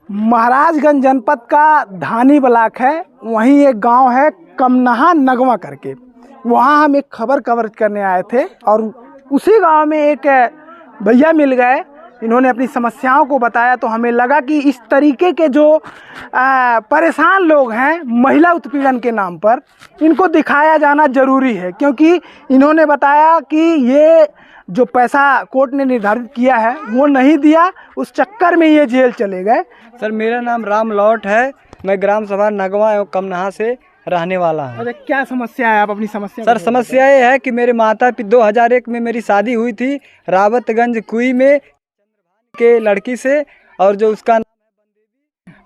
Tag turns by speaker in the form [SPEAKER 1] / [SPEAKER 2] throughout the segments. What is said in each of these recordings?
[SPEAKER 1] महाराजगंज जनपद का धानी ब्लॉक है, वहीं एक गांव है कमनहा नगवा करके। वहां हम एक खबर कवर करने आए थे और उसी गांव में एक भैया मिल गए। इन्होंने अपनी समस्याओं को बताया तो हमें लगा कि इस तरीके के जो परेशान लोग हैं महिला उत्पीड़न के नाम पर, इनको दिखाया जाना ज़रूरी है, क्योंकि इन्होंने बताया कि ये जो पैसा कोर्ट ने निर्धारित किया है वो नहीं दिया, उस चक्कर में ये जेल चले गए।
[SPEAKER 2] सर मेरा नाम राम लौट है, मैं ग्राम सभा नगवा एवं कमनहा से रहने वाला हूँ।
[SPEAKER 1] अरे क्या समस्या है, आप अपनी समस्या?
[SPEAKER 2] सर समस्या ये है कि मेरे माता पिता 2001 में मेरी शादी हुई थी रावतगंज कुई में के लड़की से, और जो उसका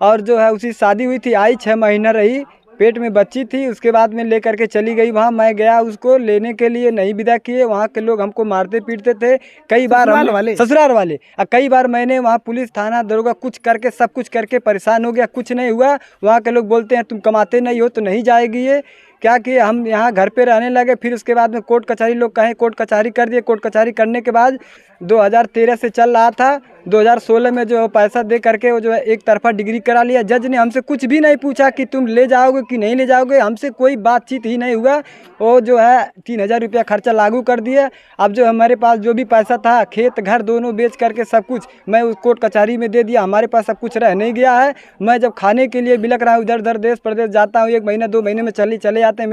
[SPEAKER 2] और जो है उसी शादी हुई थी, आई 6 महीना रही, पेट में बच्ची थी। उसके बाद में लेकर के चली गई वहाँ। मैं गया उसको लेने के लिए, नहीं विदा किए। वहाँ के लोग हमको मारते पीटते थे कई बार, ससुराल वाले। कई बार मैंने वहाँ पुलिस थाना दरोगा कुछ करके सब कुछ करके परेशान हो गया, कुछ नहीं हुआ। वहाँ के लोग बोलते हैं तुम कमाते नहीं हो तो नहीं जाएगी ये, क्या कि हम यहाँ घर पे रहने लगे। फिर उसके बाद में कोर्ट कचहरी, लोग कहें कोर्ट कचहरी कर दिए। कोर्ट कचहरी करने के बाद 2013 से चल रहा था, 2016 में जो है पैसा दे करके वो जो है एक तरफा डिग्री करा लिया। जज ने हमसे कुछ भी नहीं पूछा कि तुम ले जाओगे कि नहीं ले जाओगे, हमसे कोई बातचीत ही नहीं हुआ। वो जो है 3000 रुपया खर्चा लागू कर दिया। अब जो हमारे पास जो भी पैसा था, खेत घर दोनों बेच करके सब कुछ मैं उस कोर्ट कचहरी में दे दिया। हमारे पास सब कुछ रह नहीं गया है। मैं जब खाने के लिए बिलक रहा हूँ, इधर उधर देश प्रदेश जाता हूँ, 1 महीना 2 महीने में चले जाते हैं।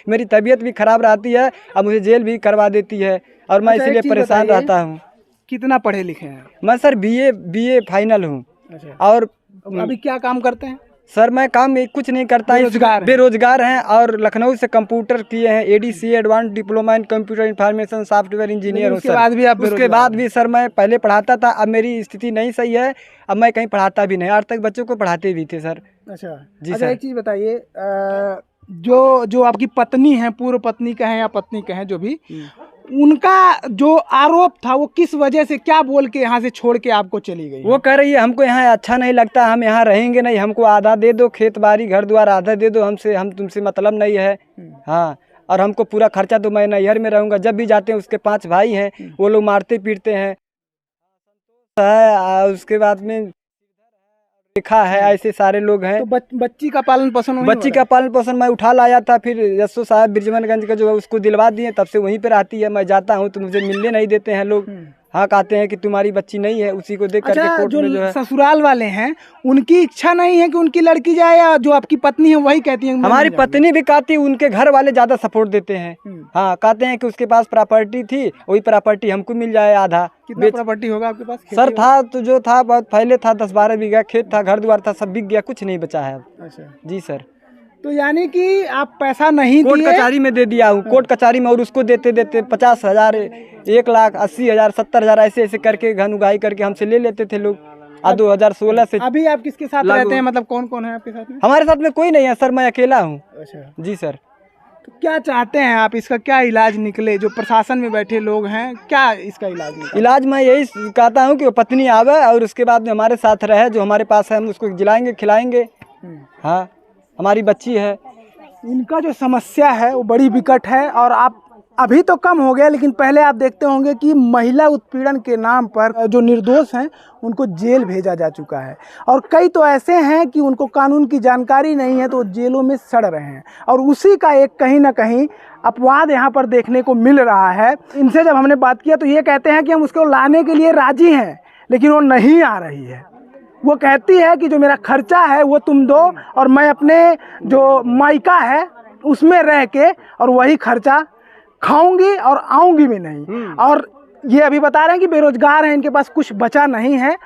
[SPEAKER 2] मेरी तबीयत भी खराब रहती है, अब मुझे जेल भी करवा देती है और मैं इसलिए परेशान रहता हूँ।
[SPEAKER 1] कितना पढ़े लिखे हैं?
[SPEAKER 2] मैं सर बीए फाइनल हूँ।
[SPEAKER 1] अच्छा।
[SPEAKER 2] और
[SPEAKER 1] अभी क्या काम करते हैं?
[SPEAKER 2] सर मैं काम कुछ नहीं करता, बेरोजगार हैं। और लखनऊ से कंप्यूटर किए हैं, ADC advance diploma in computer information software engineer हूँ। उसके बाद भी सर मैं पहले पढ़ाता था, अब मेरी स्थिति नहीं सही है, अब मैं कहीं पढ़ाता भी नहीं। आज तक बच्चों को पढ़ाते भी थे सर।
[SPEAKER 1] अच्छा
[SPEAKER 2] जी
[SPEAKER 1] अच्छा,
[SPEAKER 2] सर।
[SPEAKER 1] एक चीज़ बताइए, जो आपकी पत्नी है, पूर्व पत्नी कहें या पत्नी कहें, जो भी उनका जो आरोप था वो किस वजह से, क्या बोल के यहाँ से छोड़ के आपको चली गई?
[SPEAKER 2] वो कह रही है हमको यहाँ अच्छा नहीं लगता, हम यहाँ रहेंगे नहीं, हमको आधा दे दो, खेत बाड़ी घर द्वार आधा दे दो, हम तुमसे मतलब नहीं है। हाँ, और हमको पूरा खर्चा दो, मैं नैहर में रहूँगा। जब भी जाते हैं उसके 5 भाई हैं, वो लोग मारते पीटते हैं। उसके बाद में देखा है ऐसे सारे लोग हैं।
[SPEAKER 1] तो बच्ची का पालन पोषण
[SPEAKER 2] मैं उठा लाया था। फिर यशो साहब बिरजमनगंज का जो है उसको दिलवा दिए, तब से वहीं पे रहती है। मैं जाता हूँ तो मुझे मिलने नहीं देते हैं लोग। हाँ, कहते हैं कि तुम्हारी बच्ची नहीं है, उसी को देख करके कोर्ट में जो है।
[SPEAKER 1] ससुराल वाले हैं, उनकी इच्छा नहीं है कि उनकी लड़की जाए, या जो आपकी पत्नी है वही कहती है?
[SPEAKER 2] हमारी पत्नी भी कहती, उनके घर वाले ज्यादा सपोर्ट देते हैं। हाँ, कहते हैं कि उसके पास प्रॉपर्टी थी, वही प्रॉपर्टी हमको मिल जाए आधा।
[SPEAKER 1] कितना प्रॉपर्टी होगा आपके पास?
[SPEAKER 2] सर था तो जो था बहुत पहले था, 10-12 बीघा खेत था, घर द्वार था, सब बिक गया, कुछ नहीं बचा है अब।
[SPEAKER 1] अच्छा
[SPEAKER 2] जी सर।
[SPEAKER 1] तो यानी कि आप पैसा नहीं
[SPEAKER 2] कोर्ट कचहरी में दे दिया हूँ, कोर्ट कचहरी में, और उसको देते 50,000, 1,80,000, 70,000 ऐसे करके घन उगाई करके हमसे ले लेते थे लोग। 2016 से।
[SPEAKER 1] अभी आप किसके साथ रहते हैं, मतलब कौन कौन है आपके साथ में?
[SPEAKER 2] हमारे साथ में कोई नहीं है सर, मैं अकेला हूँ।
[SPEAKER 1] अच्छा
[SPEAKER 2] जी सर।
[SPEAKER 1] तो क्या चाहते हैं आप, इसका क्या इलाज निकले? जो प्रशासन में बैठे लोग हैं, क्या इसका इलाज निकले?
[SPEAKER 2] इलाज मैं यही कहता हूँ कि वो पत्नी आवे और उसके बाद में हमारे साथ रहे, जो हमारे पास है हम उसको जिलाएंगे खिलाएंगे। हाँ, हमारी बच्ची है।
[SPEAKER 1] इनका जो समस्या है वो बड़ी विकट है, और आप अभी तो कम हो गया, लेकिन पहले आप देखते होंगे कि महिला उत्पीड़न के नाम पर जो निर्दोष हैं उनको जेल भेजा जा चुका है, और कई तो ऐसे हैं कि उनको कानून की जानकारी नहीं है तो जेलों में सड़ रहे हैं। और उसी का एक कहीं ना कहीं अपवाद यहाँ पर देखने को मिल रहा है। इनसे जब हमने बात किया तो ये कहते हैं कि हम उसको लाने के लिए राजी हैं, लेकिन वो नहीं आ रही है। वो कहती है कि जो मेरा खर्चा है वो तुम दो, और मैं अपने जो मायका है उसमें रह के और वही खर्चा खाऊंगी और आऊंगी भी नहीं। और ये अभी बता रहे हैं कि बेरोजगार हैं, इनके पास कुछ बचा नहीं है,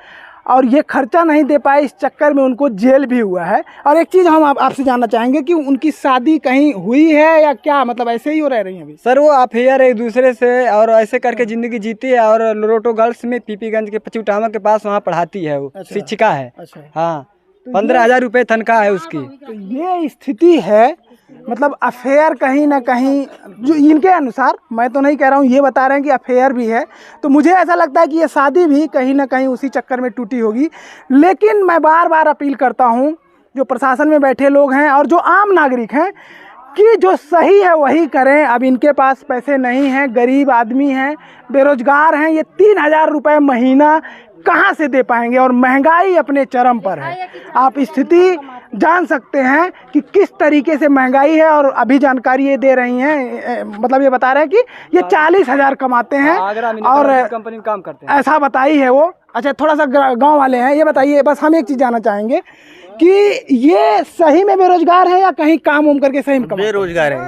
[SPEAKER 1] और ये खर्चा नहीं दे पाए, इस चक्कर में उनको जेल भी हुआ है। और एक चीज़ हम आपसे जानना चाहेंगे कि उनकी शादी कहीं हुई है या क्या, मतलब ऐसे ही हो रह रही हैं अभी?
[SPEAKER 2] सर वो अफेयर एक दूसरे से और ऐसे करके ज़िंदगी जीती है, और लोरोटो गर्ल्स में पीपीगंज के पचुटामा के पास वहाँ पढ़ाती है वो। अच्छा। शिक्षिका है। अच्छा। हाँ, 15,000 रुपये तनख्वाह है उसकी।
[SPEAKER 1] तो ये स्थिति है, मतलब अफेयर कहीं ना कहीं, जो इनके अनुसार, मैं तो नहीं कह रहा हूँ, ये बता रहे हैं कि अफेयर भी है। तो मुझे ऐसा लगता है कि ये शादी भी कहीं ना कहीं उसी चक्कर में टूटी होगी। लेकिन मैं बार बार अपील करता हूँ जो प्रशासन में बैठे लोग हैं और जो आम नागरिक हैं कि जो सही है वही करें। अब इनके पास पैसे नहीं हैं, गरीब आदमी हैं, बेरोजगार हैं, ये 3,000 रुपये महीना कहाँ से दे पाएंगे। और महंगाई अपने चरम पर है। आप स्थिति जान सकते हैं कि किस तरीके से महंगाई है। और अभी जानकारी ये दे रही हैं, मतलब ये बता रहे हैं कि ये 40,000 कमाते हैं और
[SPEAKER 2] कंपनी में काम करते हैं,
[SPEAKER 1] ऐसा बताई है वो। अच्छा, थोड़ा सा गांव वाले हैं, ये बताइए, बस हम एक चीज़ जानना चाहेंगे कि ये सही में बेरोजगार है या कहीं काम उम करके सही में कमाते हैं?
[SPEAKER 3] बेरोजगार है,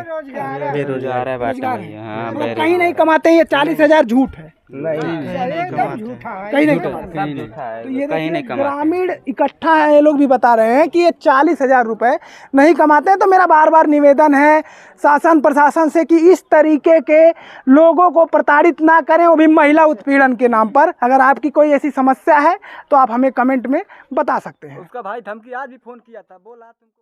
[SPEAKER 3] बेरोजगार है बात
[SPEAKER 1] बेरोजगार
[SPEAKER 3] है।
[SPEAKER 1] है।
[SPEAKER 3] हाँ,
[SPEAKER 1] मतलब कहीं नहीं कमाते हैं। ये 40,000 झूठ है,
[SPEAKER 3] नहीं
[SPEAKER 1] कहीं नहीं कमाते। तो ये
[SPEAKER 3] कहीं नहीं
[SPEAKER 1] देखिए,
[SPEAKER 3] कमाते।
[SPEAKER 1] ग्रामीण इकट्ठा है, ये लोग भी बता रहे हैं कि ये 40,000 रुपए नहीं कमाते हैं। तो मेरा बार बार निवेदन है शासन प्रशासन से कि इस तरीके के लोगों को प्रताड़ित ना करें, वो भी महिला उत्पीड़न के नाम पर। अगर आपकी कोई ऐसी समस्या है तो आप हमें कमेंट में बता सकते हैं।
[SPEAKER 2] उसका भाई धमकी आज भी फोन किया था, बोला तुमको